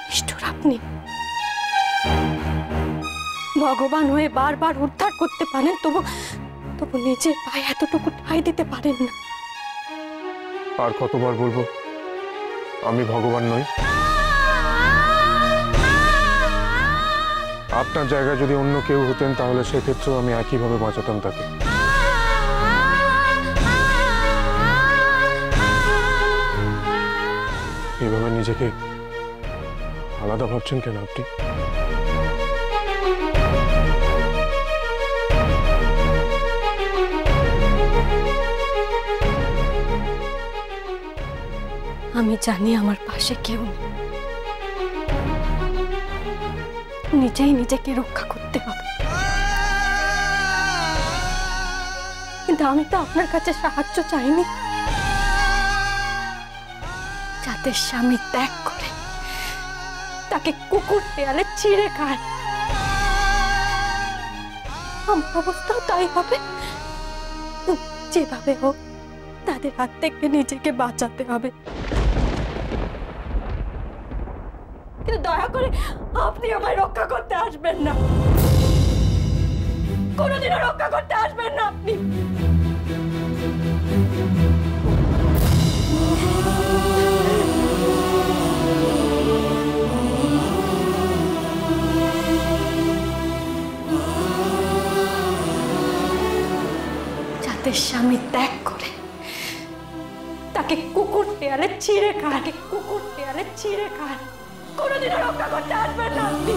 নিষ্ঠুর আপনি! ভগবান হয়ে বারবার উদ্ধার করতে পারেন, তবু তবু নিজের পায়ে এতটুকু ঠাঁই দিতে পারেন না। আর কতবার বলবো আমি ভগবান নই? আপনার জায়গায় যদি অন্য কেউ হতেন তাহলে সেক্ষেত্রেও আমি একইভাবে বাঁচাতাম তাকে। এভাবে নিজেকে আলাদা ভাবছেন কেন আপনি? আমি জানি আমার পাশে কেউ নেই, নিজেই নিজেকে রক্ষা করতে হবে। কিন্তু আমি তো আপনার কাছে সাহায্য চাইনি। যাদের স্বামী ত্যাগ করে তাকে কুকুর দেয়ালে ছিঁড়ে খায়, আমার অবস্থাও তাই হবে। যেভাবে হোক তাদের হাত থেকে নিজেকে বাঁচাতে হবে। কিন্তু দয়া করে আপনি আমায় রক্ষা করতে আসবেন না, কোনোদিনও রক্ষা করতে আসবেন না আপনি। যাদের স্বামী ত্যাগ করে তাকে কুকুর দেয়ালে ছিঁড়ে খায়, কুকুর দেয়ালে ছিঁড়ে খায়, কোনোদিনও রক্ষা করতে আসবেন না আপনি।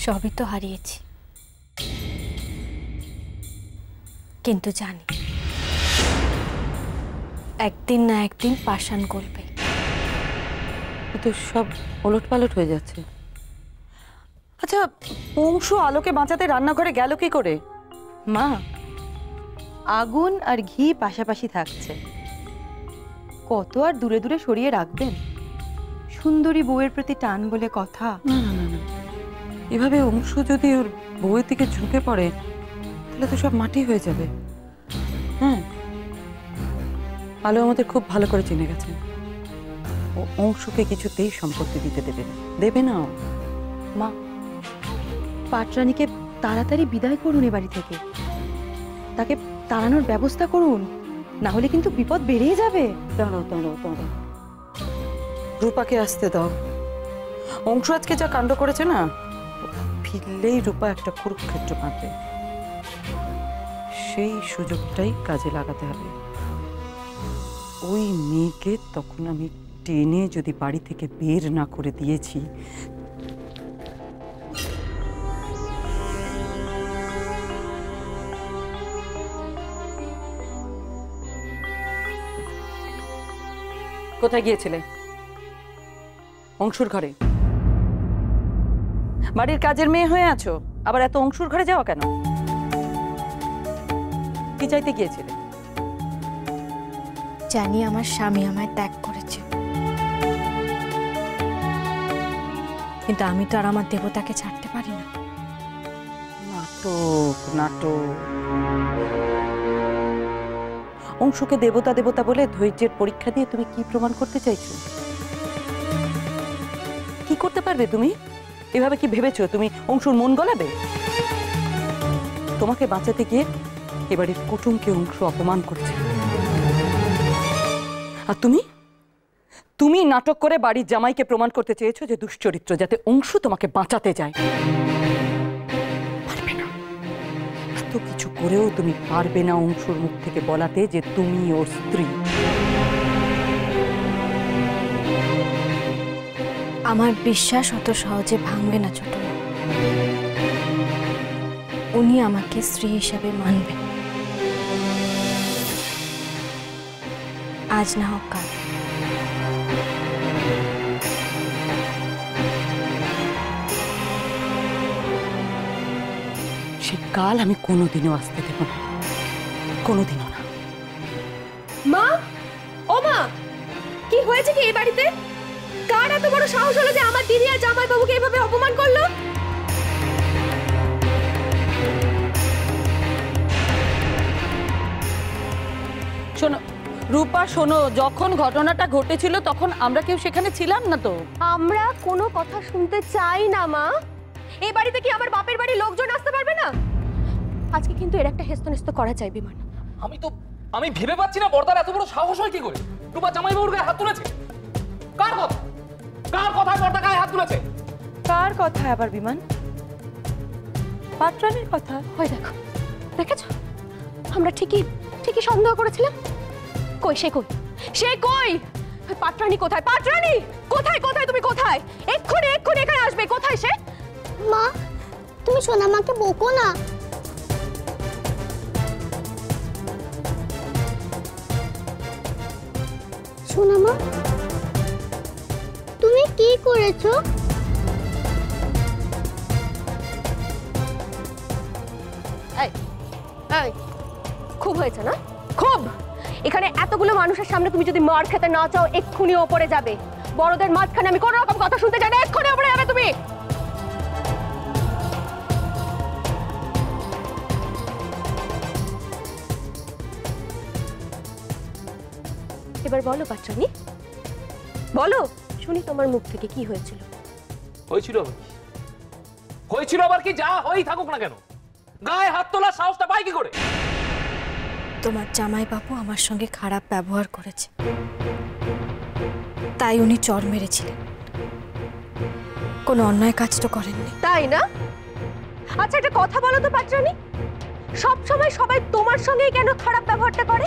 সবই তো হারিয়েছি, কিন্তু জানি একদিন না একদিন পাষাণ গলবে। তো সব ওলটপালট হয়ে যাচ্ছে। আচ্ছা, অংশু আলোকে বাঁচাতে রান্নাঘরে গেল কি করে? মা, আগুন আর ঘি পাশাপাশি থাকছে, কত আর দূরে দূরে সরিয়ে রাখবেন? সুন্দরী বউয়ের প্রতি টান বলে কথা। না না না না, এভাবে অংশু যদি ওর বউয়ের দিকে ঝুঁকে পড়ে তাহলে তো সব মাটি হয়ে যাবে। হ্যাঁ, আলো আমাদের খুব ভালো করে চিনে গেছে। ও অংশুকে কিছুতেই সম্পত্তি দিতে দেবে না। মা, পাটরানীকে তাড়াতাড়ি বিদায় করুন এ বাড়ি থেকে, তাকে তাড়ানোর ব্যবস্থা করুন, না হলে কিন্তু বিপদ বেড়েই যাবে। দাঁড়াও দাঁড়াও দাঁড়াও, রূপাকে আসতে দাও। অংশু আজকে যা কাণ্ড করেছে না, ফিরলেই রূপা একটা কুরুক্ষেত্র পাবে, সেই সুযোগটাই কাজে লাগাতে হবে। ওই মেয়েকে তখন আমি টেনে যদি বাড়ি থেকে বের না করে দিয়েছি, কোথায় গিয়েছিলে? অংশুর ঘরে। বাড়ির কাজের মেয়ে হয়ে আছো, আবার এত অংশুর ঘরে যাওয়া কেন? কি চাইতে গিয়েছিলে? জানি আমার স্বামী আমায় ত্যাগ করেছে, কিন্তু আমি তো আর আমার দেবতাকে ছাড়তে পারি না। নাটক নাটক। অংশুকে দেবতা দেবতা বলে ধৈর্যের পরীক্ষা দিয়ে তুমি কি প্রমাণ করতে চাইছো? কি করতে পারবে তুমি? এভাবে কি ভেবেছো তুমি অংশুর মন গলাবে? তোমাকে বাঁচাতে গিয়ে এবারে কুটুমকে অংশু অপমান করছে, আর তুমি নাটক করে বাড়ির জামাইকে প্রমাণ করতে চেয়েছো যে দুশ্চরিত্র, যাতে অংশু তোমাকে বাঁচাতে যায়। পারবে না, এত কিছু করেও তুমি পারবে না অংশুর মুখ থেকে বলাতে যে তুমি ওর স্ত্রী। আমার বিশ্বাস অত সহজে ভাঙবে না ছোট মা। উনি আমাকে স্ত্রী হিসেবে মানবেন, আজ না হোক কাল। সে কাল আমি কোনোদিনও আসতে দেব না, কোনোদিনও না। মা, ও মা, কি হয়েছে কি এই বাড়িতে? কার এত বড় সাহস হলো যে আমার দিদি আর জামাই বাবুকে এভাবে অপমান করলো? রূপা শোনো, যখন ঘটনাটা ঘটেছিল তখন আমরা কেউ সেখানে ছিলাম না তো। আমরা কোনো কথা শুনতে চাই না মা। এই বাড়িতে কি আমার বাপের বাড়ির লোকজন আসতে পারবে না? আজকে কিন্তু এর একটা হেস্তনেস্ত করা চাই বিমান। আমি ভেবে পাচ্ছি না বর্দার এত বড় সাহস হয় কি করে? রূপা জামাইবাবুর গায়ে হাত তুলেছে? কার কথা? কার কথায় বর্দা গায়ে হাত তুলেছে? কার কথা আবার বিমান? পাত্রানির কথা। ওই দেখো, দেখেছো? আমরা ঠিকই সন্দেহ করেছিলাম। কই সে কই? সে কই? পাত্রানি কোথায়? পাত্রানি কোথায়? তুমি কোথায়? এক্ষুনি এখানে আসবে। কোথায় সে? মা, তুমি সোনামাকে বকো না। সোনামা, তুমি কি করেছো? খুব হয়েছে না? খুব। এখানে এতগুলো মানুষের সামনে তুমি যদি মার খেতে না চাও, এক্ষুনি ওপরে যাবে। বড়দের মাঝখানে আমি কোনো রকম কথা শুনতে চাই না। এক্ষুনি ওপরে যাবে তুমি। এবার বলো পাত্রানি, বলো শুনি তোমার মুখ থেকে কি হয়েছিল। হয়েছিল আবার কি? যা হয়েই থাকুক না কেন, গায়ে হাত তোলার সাহসটা পাই কি করে? তোমার জামাইবাবু আমার সঙ্গে খারাপ ব্যবহার করেছে, তাই উনি চড় মেরেছিলেন। কোনো অন্যায় কাজ তো করেননি, তাই না? আচ্ছা একটা কথা বলো তো পাত্রানি, সব সময় সবাই তোমার সঙ্গেই কেন খারাপ ব্যবহারটা করে?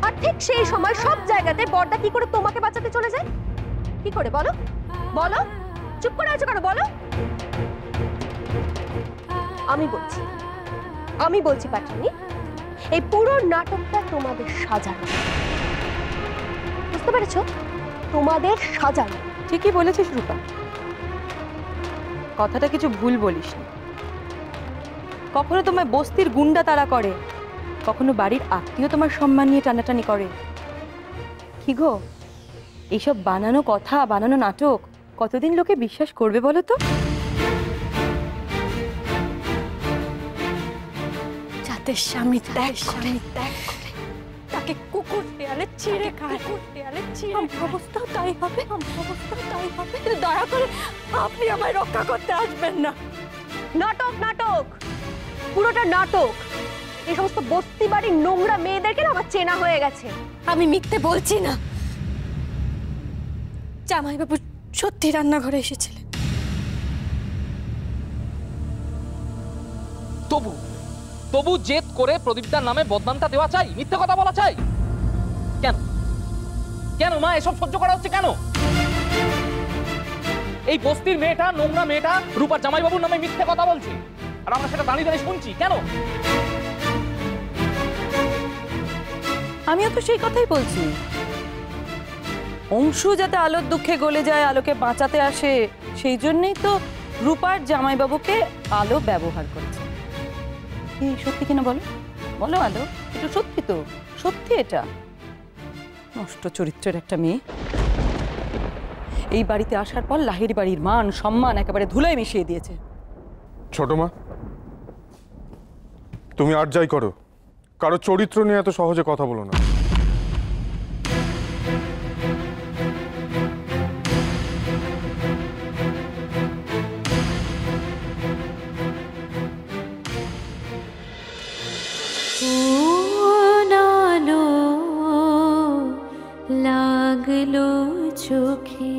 আর ঠিক সেই সময় সব জায়গাতে বড়দা কি করে তোমাকে বাঁচাতে চলে যায়? কি করে বলো? বলো, চুপ করে আছো কেন? বলো। আমি বলছি পাত্রানি, এই পুরো নাটকটা তোমাদের সাজানো। বুঝতে পেরেছো? তোমাদের সাজানো। ঠিকই বলেছিস রূপা, কথাটা কিছু ভুল বলিস না। কখনো তোমার বস্তির গুন্ডা তাড়া করে, কখনো বাড়ির আত্মীয় তোমার সম্মান নিয়ে টানাটানি করে। কি গো, এইসব বানানো কথা, বানানো নাটক কতদিন লোকে বিশ্বাস করবে বলো তো? যাদের স্বামী ত্যাগ করে তাকে কুকুর দেয়ালে ছিঁড়ে খায়, অবস্থাও তাই হবে। কিন্তু দয়া করে আপনি আমায় রক্ষা করতে আসবেন না। নাটক, পুরোটা নাটক। এই সমস্ত বস্তি বাড়ির নোংরা মেয়েদেরকে না আমার চেনা হয়ে গেছে। আমি মিথ্যে বলছি না, জামাইবাবু সত্যি রান্নাঘরে এসেছিলেন। তবু জেদ করে প্রদীপদার নামে বদনামটা দেওয়া চাই, মিথ্যে কথা বলা চাই? কেন মা এসব সহ্য করা হচ্ছে কেন? এই বস্তির মেয়েটা, নোংরা মেয়েটা রূপার জামাইবাবুর নামে মিথ্যে কথা বলছে, আর আমরা সেটা দাঁড়িয়ে শুনছি কেন? আমিও তো সেই কথাই বলছি। অংশু যাতে আলোর দুঃখে গলে যায়, আলোকে বাঁচাতে আসে, সেই জন্যই তো রূপার জামাইবাবুকে আলো ব্যবহার করেছে। এই সত্যি কিনা বলো? বলো আলো, এটা সত্যি তো? সত্যি এটা? নষ্ট চরিত্রের একটা মেয়ে এই বাড়িতে আসার পর লাহিড়ী বাড়ির মান সম্মান একেবারে ধুলায় মিশিয়ে দিয়েছে। ছোট মা, তুমি আর যাই করো, কারো চরিত্র নিয়ে এত সহজে কথা বলো না। লাগলো চোখে